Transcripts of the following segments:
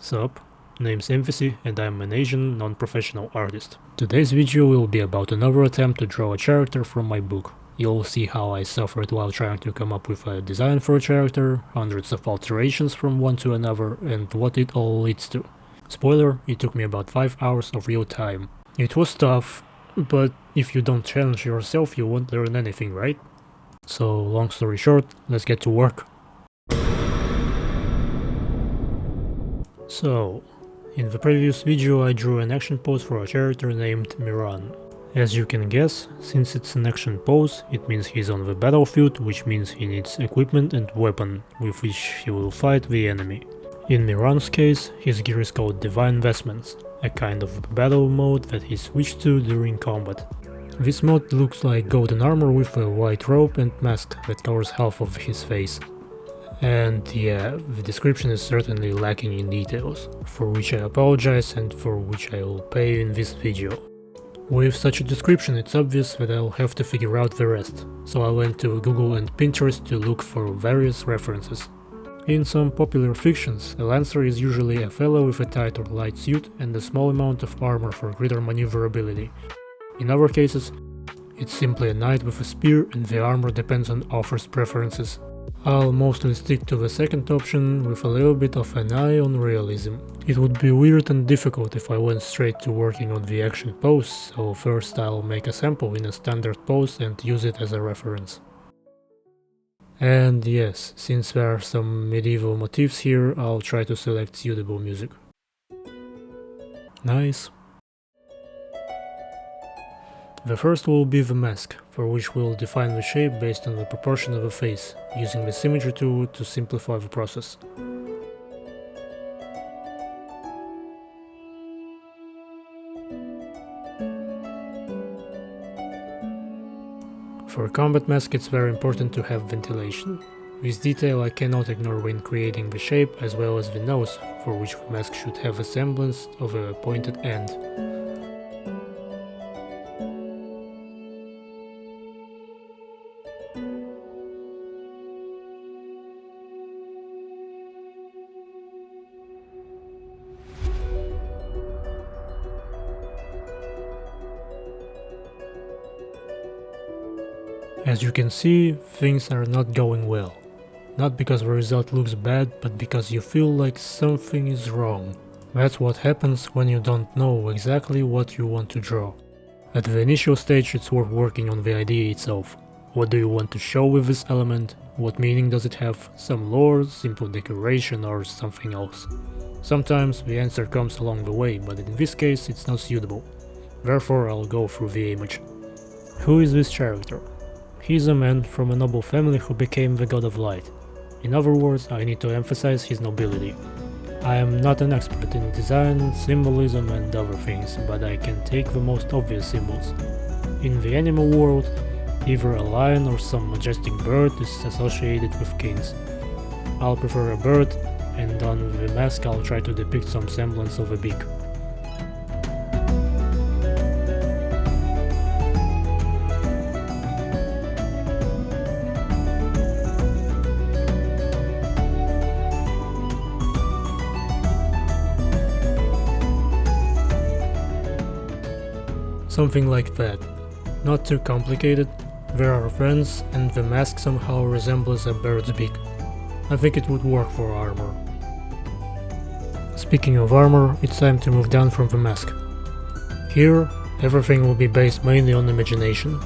Sup, name's Emphasis and I'm an Asian non-professional artist. Today's video will be about another attempt to draw a character from my book. You'll see how I suffered while trying to come up with a design for a character, hundreds of alterations from one to another, and what it all leads to. Spoiler, it took me about 5 hours of real time. It was tough, but if you don't challenge yourself you won't learn anything, right? So long story short, let's get to work. So, in the previous video I drew an action pose for a character named Miran. As you can guess, since it's an action pose, it means he's on the battlefield, which means he needs equipment and weapon with which he will fight the enemy. In Miran's case, his gear is called Divine Vestments, a kind of battle mode that he switched to during combat. This mode looks like golden armor with a white robe and mask that covers half of his face. And yeah, the description is certainly lacking in details, for which I apologize and for which I will pay in this video. With such a description it's obvious that I'll have to figure out the rest, so I went to Google and Pinterest to look for various references. In some popular fictions, a lancer is usually a fellow with a tight or light suit and a small amount of armor for greater maneuverability. In other cases, it's simply a knight with a spear and the armor depends on author's preferences. I'll mostly stick to the second option with a little bit of an eye on realism. It would be weird and difficult if I went straight to working on the action pose, so first I'll make a sample in a standard pose and use it as a reference. And yes, since there are some medieval motifs here, I'll try to select suitable music. Nice. The first will be the mask, for which we'll define the shape based on the proportion of the face, using the symmetry tool to simplify the process. For a combat mask it's very important to have ventilation. This detail I cannot ignore when creating the shape, as well as the nose, for which the mask should have a semblance of a pointed end. As you can see, things are not going well. Not because the result looks bad, but because you feel like something is wrong. That's what happens when you don't know exactly what you want to draw. At the initial stage it's worth working on the idea itself. What do you want to show with this element? What meaning does it have? Some lore, simple decoration, or something else? Sometimes the answer comes along the way, but in this case it's not suitable. Therefore I'll go through the image. Who is this character? He's a man from a noble family who became the god of light. In other words, I need to emphasize his nobility. I am not an expert in design, symbolism and other things, but I can take the most obvious symbols. In the animal world, either a lion or some majestic bird is associated with kings. I'll prefer a bird, and on the mask I'll try to depict some semblance of a beak. Something like that. Not too complicated. There are friends and the mask somehow resembles a bird's beak. I think it would work for armor. Speaking of armor, it's time to move down from the mask. Here, everything will be based mainly on imagination.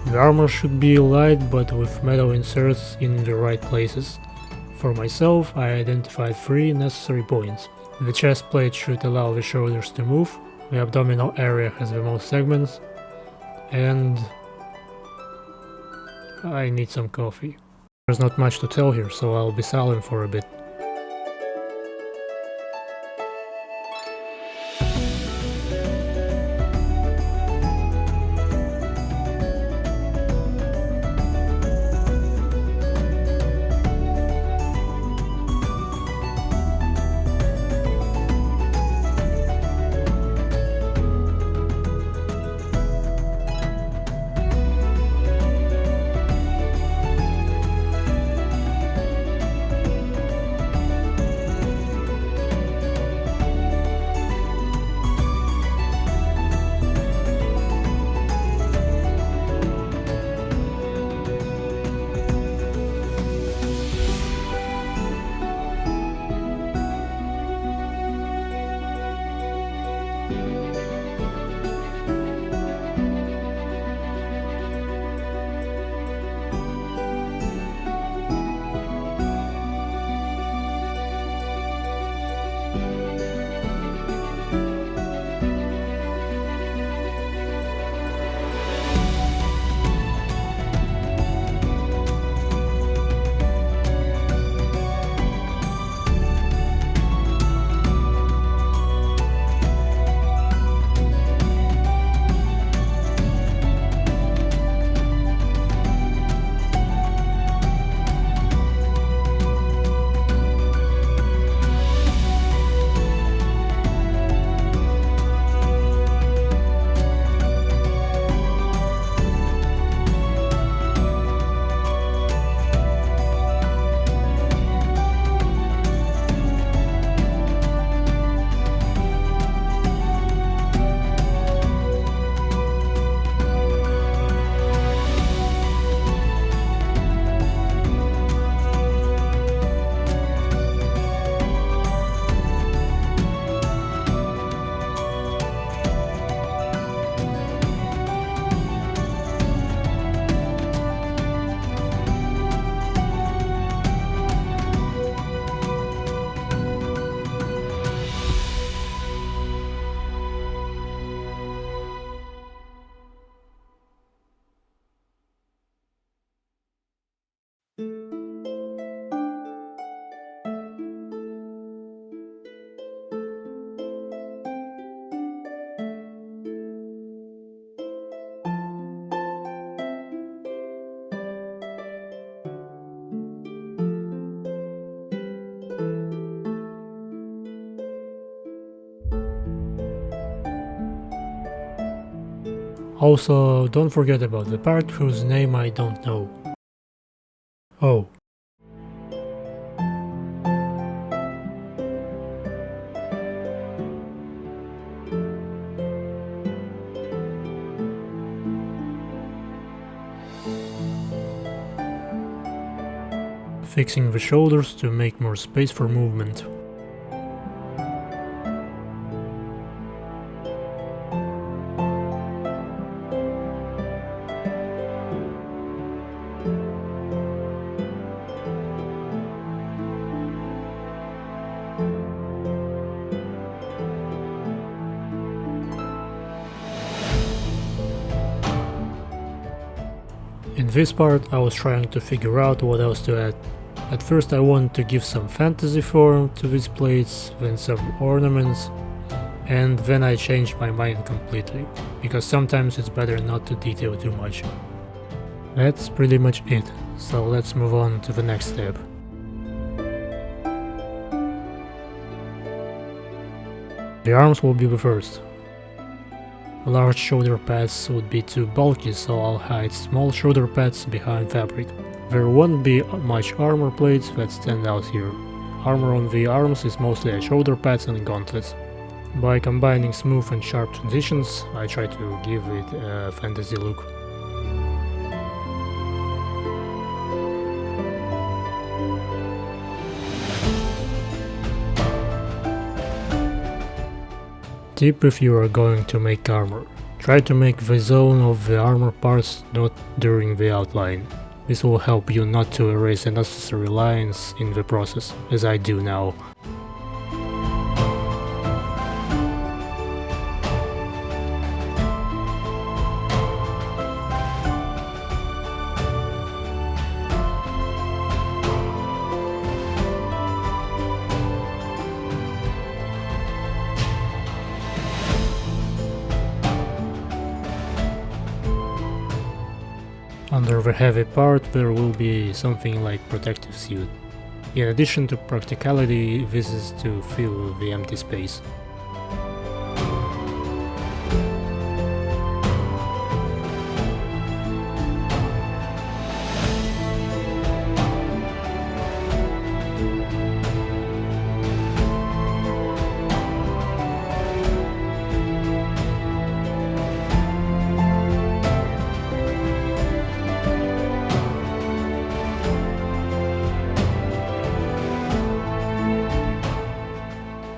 The armor should be light but with metal inserts in the right places. For myself, I identified 3 necessary points. The chest plate should allow the shoulders to move. The abdominal area has the most segments, and I need some coffee. There's not much to tell here, so I'll be silent for a bit. Also, don't forget about the part whose name I don't know. Oh. Fixing the shoulders to make more space for movement. In this part I was trying to figure out what else to add. At first I wanted to give some fantasy form to these plates, then some ornaments, and then I changed my mind completely, because sometimes it's better not to detail too much. That's pretty much it, so let's move on to the next step. The arms will be the first. Large shoulder pads would be too bulky, so I'll hide small shoulder pads behind fabric. There won't be much armor plates that stand out here. Armor on the arms is mostly shoulder pads and gauntlets. By combining smooth and sharp transitions, I try to give it a fantasy look. Tip if you are going to make armor. Try to make the zone of the armor parts not during the outline. This will help you not to erase unnecessary lines in the process, as I do now. Under the heavy part there will be something like protective suit. In addition to practicality, this is to fill the empty space.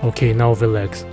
Okay, now the legs.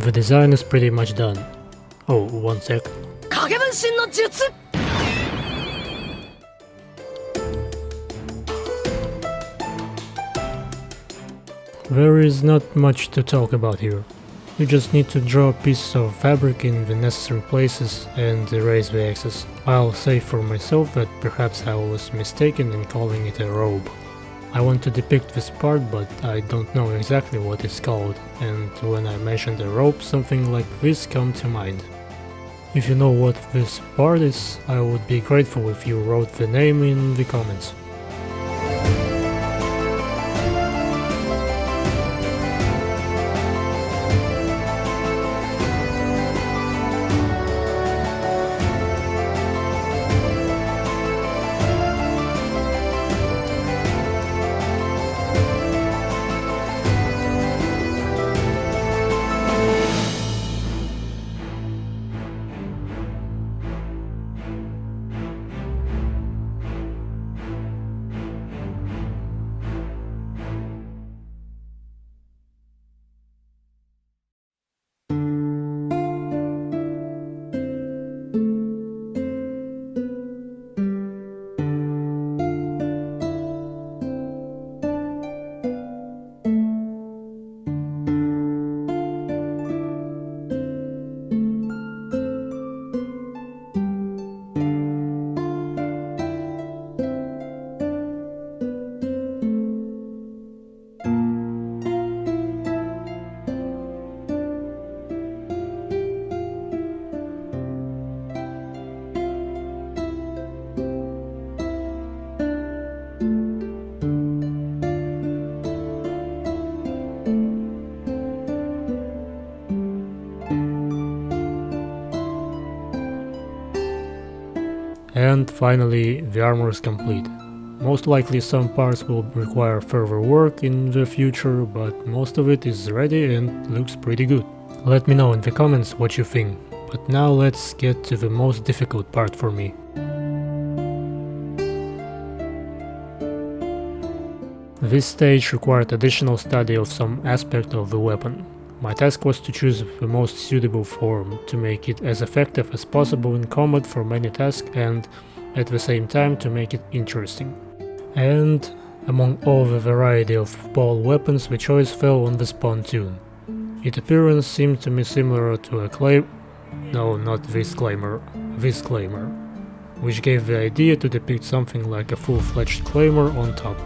The design is pretty much done. Oh, one sec. There is not much to talk about here. You just need to draw pieces of fabric in the necessary places and erase the excess. I'll say for myself that perhaps I was mistaken in calling it a robe. I want to depict this part, but I don't know exactly what it's called, and when I mentioned a robe, something like this came to mind. If you know what this part is, I would be grateful if you wrote the name in the comments. And finally, the armor is complete. Most likely some parts will require further work in the future, but most of it is ready and looks pretty good. Let me know in the comments what you think, but now let's get to the most difficult part for me. This stage required additional study of some aspect of the weapon. My task was to choose the most suitable form, to make it as effective as possible in combat for many tasks and at the same time to make it interesting. And among all the variety of ball weapons, the choice fell on this pontoon. Its appearance seemed to me similar to a this claymore, which gave the idea to depict something like a full-fledged claymore on top.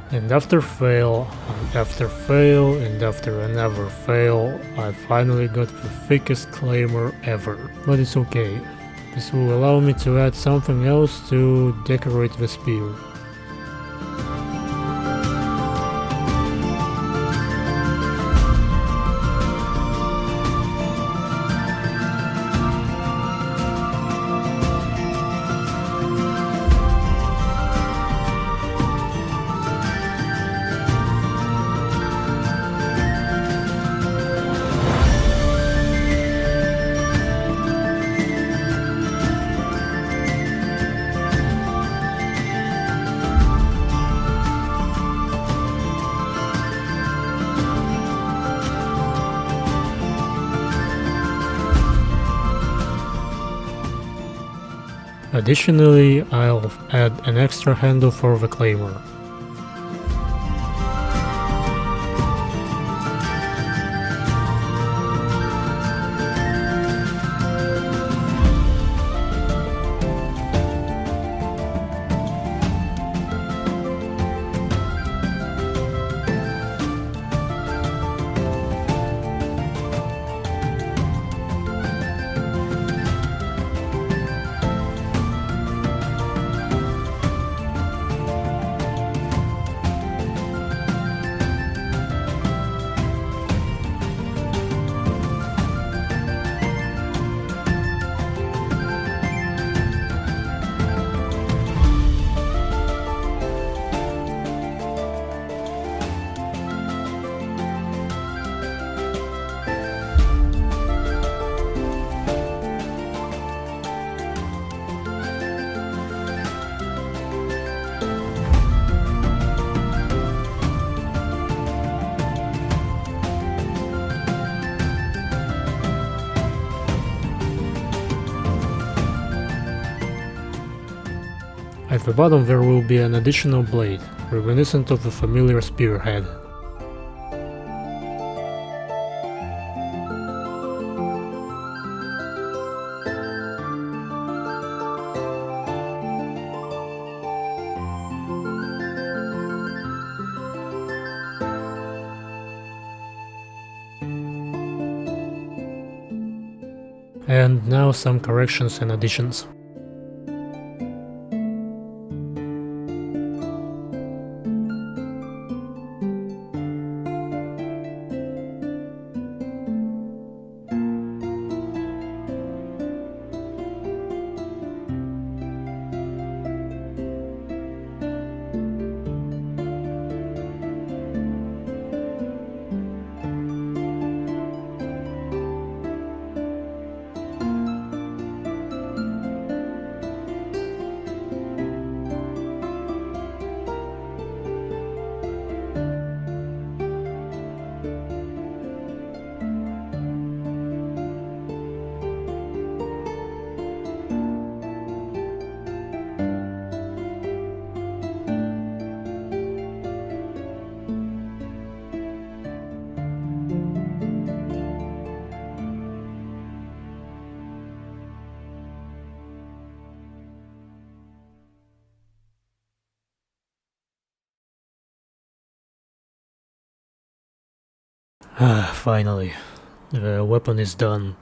And after fail, and after fail, and after another fail, I finally got the thickest claymore ever. But it's okay. This will allow me to add something else to decorate the spear. Additionally, I'll add an extra handle for the claymore. At the bottom there will be an additional blade, reminiscent of the familiar spearhead. And now some corrections and additions. Finally, the weapon is done.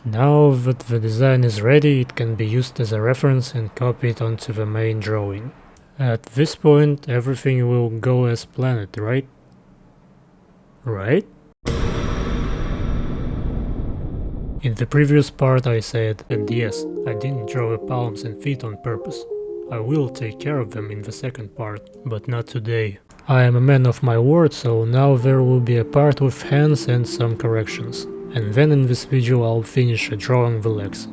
Now that the design is ready, it can be used as a reference and copied onto the main drawing. At this point, everything will go as planned, right? Right? In the previous part I said, and yes, I didn't draw the palms and feet on purpose. I will take care of them in the second part, but not today. I am a man of my word, so now there will be a part with hands and some corrections. And then in this video I'll finish drawing the legs.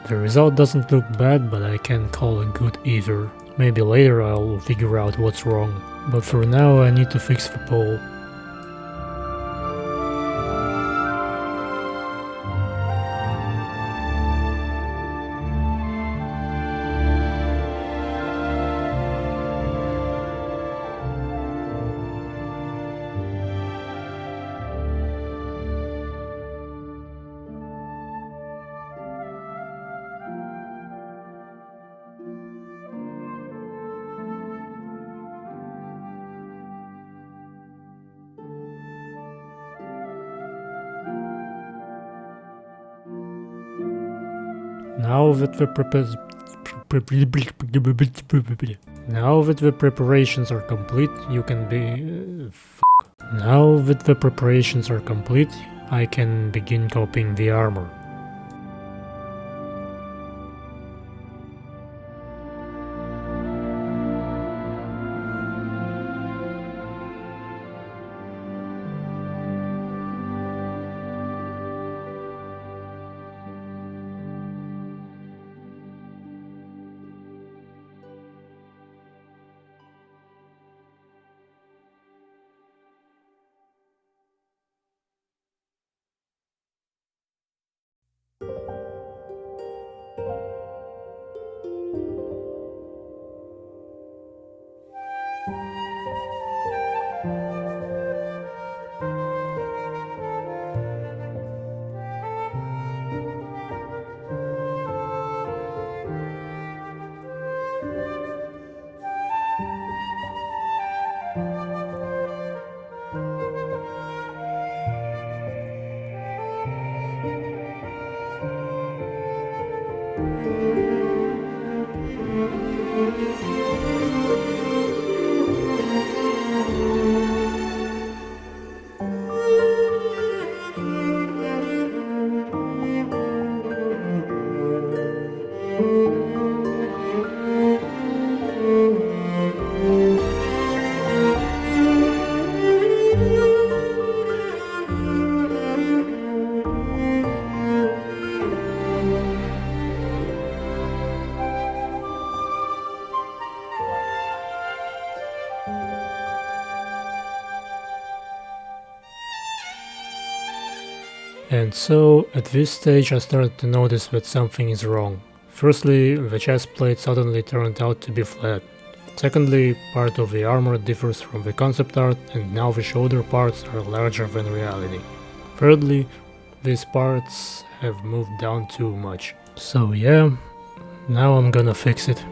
The result doesn't look bad, but I can't call it good either. Maybe later I'll figure out what's wrong. But for now I need to fix the pole. Now that the preparations are complete, you can be... Now that the preparations are complete, I can begin copying the armor. And so, at this stage I started to notice that something is wrong. Firstly, the chest plate suddenly turned out to be flat. Secondly, part of the armor differs from the concept art, and now the shoulder parts are larger than reality. Thirdly, these parts have moved down too much. So yeah, now I'm gonna fix it.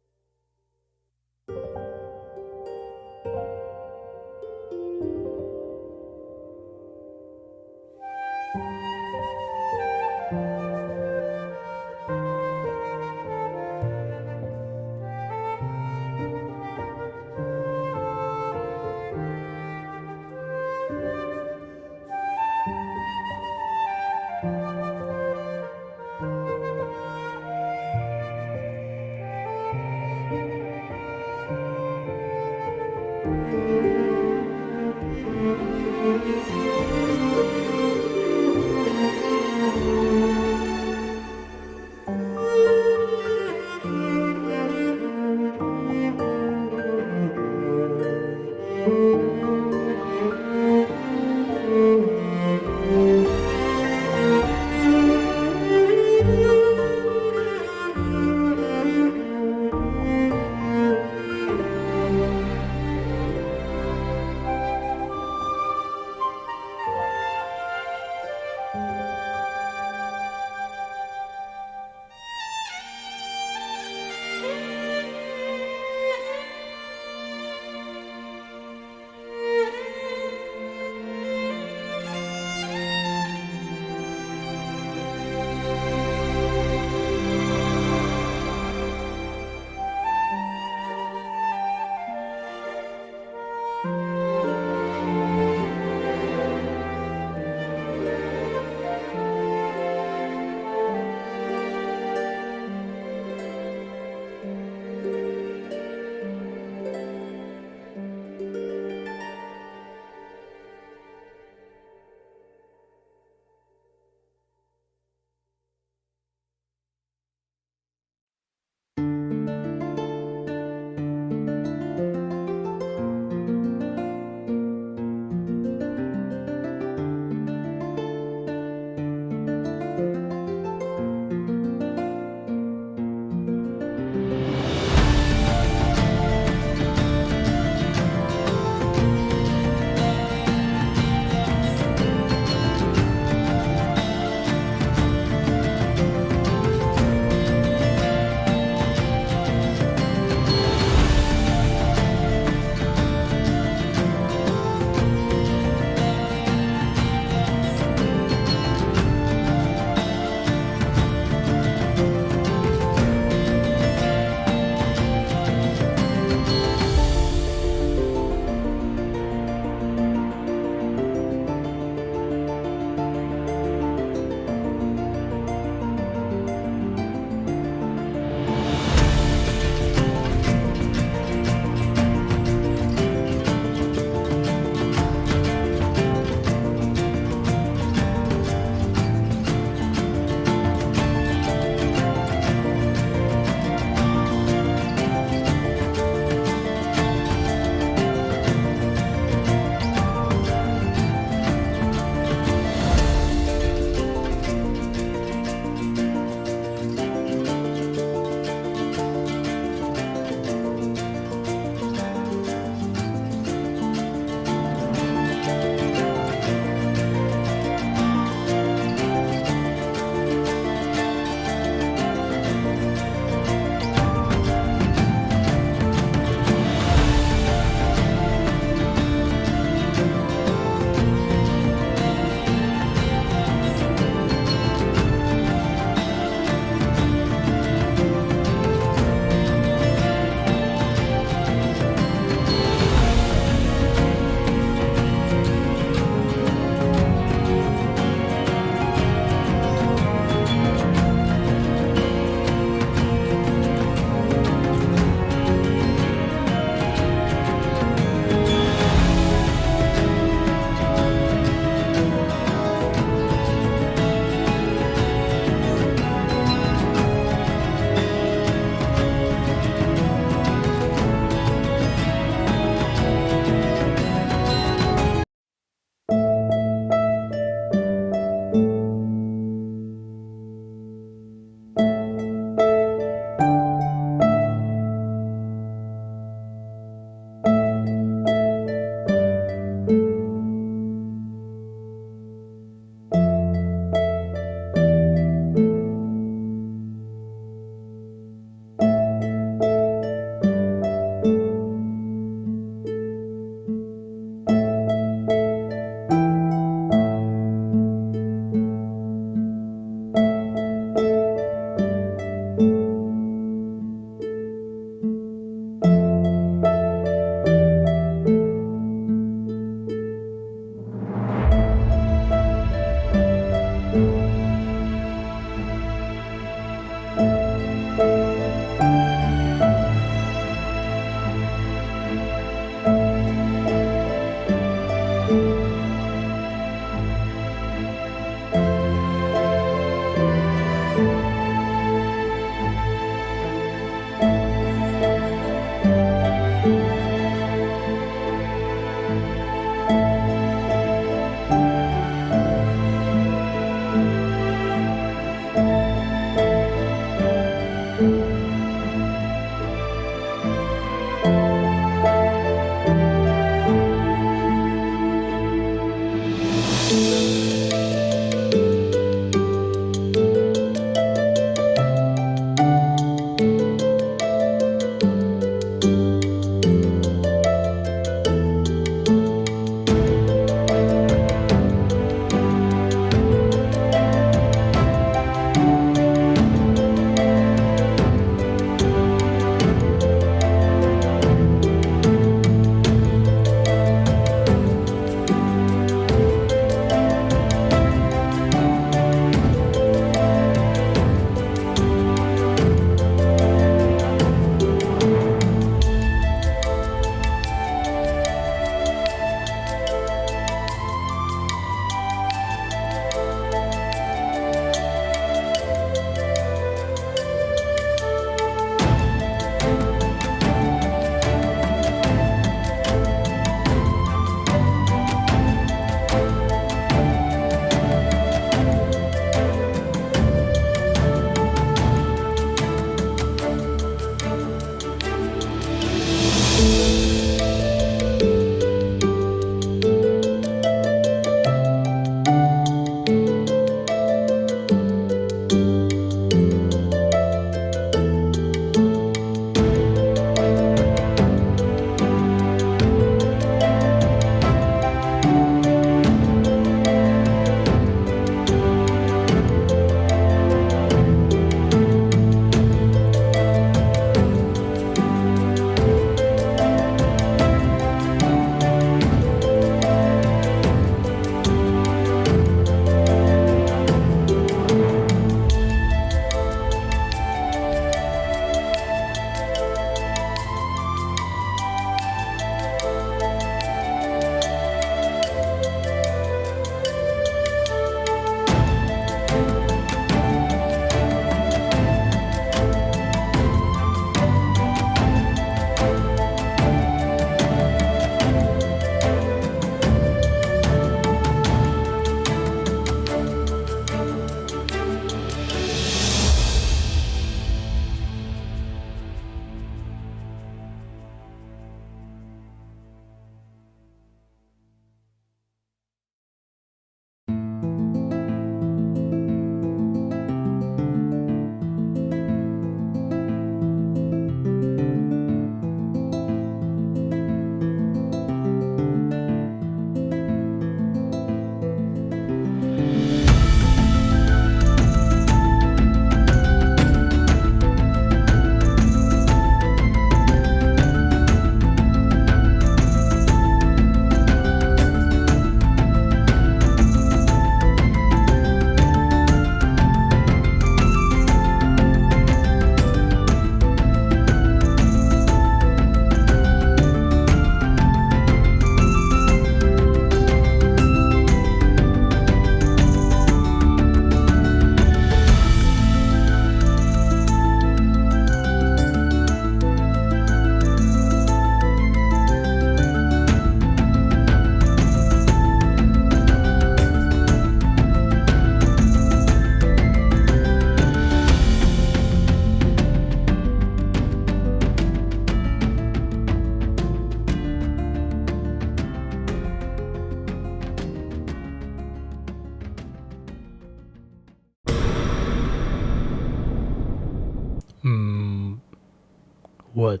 What?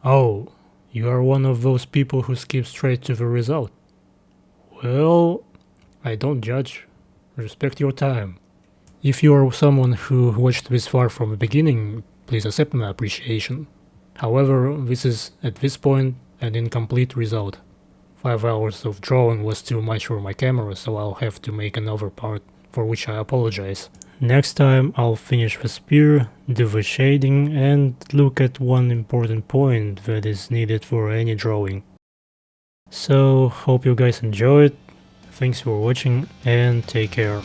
Oh, you are one of those people who skip straight to the result. Well, I don't judge. Respect your time. If you are someone who watched this far from the beginning, please accept my appreciation. However, this is, at this point, an incomplete result. 5 hours of drawing was too much for my camera, so I'll have to make another part, for which I apologize. Next time I'll finish the spear, do the shading, and look at one important point that is needed for any drawing. So, hope you guys enjoyed, thanks for watching, and take care.